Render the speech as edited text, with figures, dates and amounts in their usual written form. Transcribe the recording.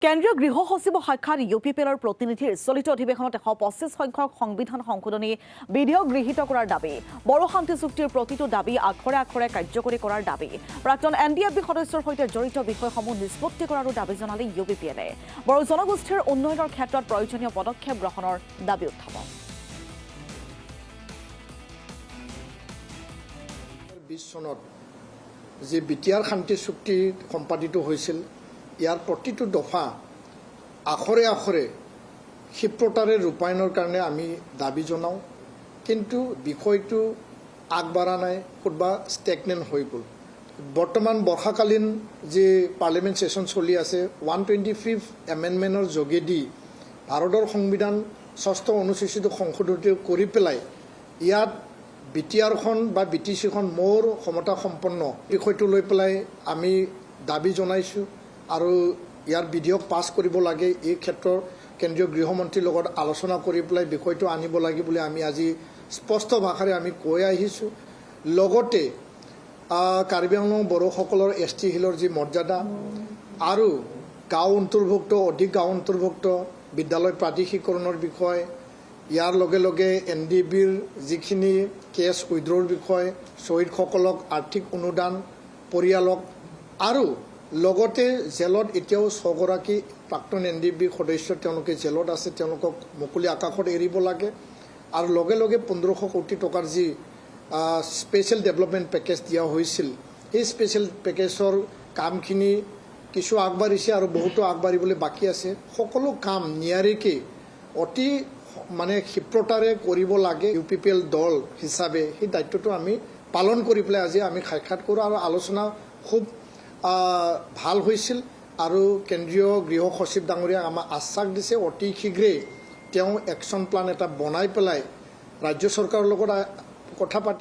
কেন্দ্ৰীয় গৃহ সচিবৰ সাক্ষাৎ UPPLৰ প্ৰতিনিধিৰ চলিত অধিৱেশনত 125 সংখ্যক সংবিধান সংশোধনী বিধেয়ক গৃহীত কৰাৰ দাবী বড়ো শান্তি চুক্তিৰ প্ৰতিটো দাবী আখৰে আখৰে কাৰ্যকৰী কৰাৰ দাবী প্ৰাক্তন NDFB সদস্যৰ সৈতে জড়িত বিষয়সমূহ নিষ্পত্তি কৰাৰো দাবী জনালে UPPLে বড়ো জনগোষ্ঠীৰ উন্নয়নৰ ক্ষেত্ৰত প্ৰয়োজনীয় পদক্ষেপ গ্ৰহণৰ দাবী উত্থাপন 20 চনত যে বিটিআৰ শান্তি চুক্তি সম্পাদিত হৈছিল ইয়াৰ প্ৰতিটো দফা আখৰে আখৰে ক্ষিপ্ৰতাৰে ৰূপায়ণৰ কাৰণে আমি দাবী জনাওঁ কিন্তু বিষয়টো আগবাঢ়া নাই ক'ৰবা ষ্টেগনেণ্ট হৈ গ'ল বৰ্তমান বৰ্ষাকালীন যে পাৰ্লিমেণ্ট ছেছন চলি আছে 125th এমেণ্ডমেণ্টৰ যোগেদি ভাৰতৰ সংবিধান 6ষ্ঠ অনুসূচিত সংশোধন কৰি পেলাই ইয়াত বিটিআৰখন বা BTCখন মোৰ ক্ষমতা সম্পন্ন বিষয়টো লৈ পেলাই আমি দাবী জনাইছোঁ আৰু ইয়াৰ বিধেয়ক পাছ কৰিব লাগে এই ক্ষেত্ৰৰ কেন্দ্ৰীয় গৃহমন্ত্ৰীৰ লগত আলোচনা কৰি পেলাই বিষয়টো আনিব লাগে বুলি আমি আজি স্পষ্ট ভাষাৰে আমি কৈ আহিছোঁ লগতে কাৰ্বি আংলং বড়োসকলৰ ST হিলৰ যি মৰ্যাদা আৰু গাঁও অন্তৰ্ভুক্ত অধিক গাঁও অন্তৰ্ভুক্ত বিদ্যালয় প্ৰাদেশিকৰণৰ বিষয় ইয়াৰ লগে লগে NDBৰ যিখিনি কেছ উইড্ৰ'ৰ বিষয় শ্বহীদসকলক আৰ্থিক অনুদান পৰিয়ালক আৰু লগতে জেলত এতিয়াও 6 গৰাকী প্ৰাক্তন NDB সদস্য তেওঁলোকে জেলত আছে তেওঁলোকক মুকলি আকাশত এৰিব লাগে আৰু লগে লগে 1500 কোটি টকাৰ যি স্পেচিয়েল ডেভেলপমেণ্ট পেকেজ দিয়া হৈছিল এই স্পেচিয়েল পেকেজৰ কামখিনি কিছু আগবাঢ়িছে আৰু বহুতো আগবাঢ়িবলৈ বাকী আছে সকলো কাম নিয়াৰিকৈ অতি ক্ষিপ্ৰতাৰে কৰিব লাগে UPPL দল হিচাপে সেই দায়িত্বটো আমি পালন কৰি পেলাই আজি আমি সাক্ষাৎ কৰোঁ আৰু আলোচনা খুব ভাল হৈছিল আৰু কেন্দ্ৰীয় গৃহ সচিব ডাঙৰীয়াক আমাক আশ্বাস দিছে অতি শীঘ্ৰেই তেওঁ একশ্যন প্লান এটা বনাই পেলাই ৰাজ্য চৰকাৰৰ লগত কথা পাতি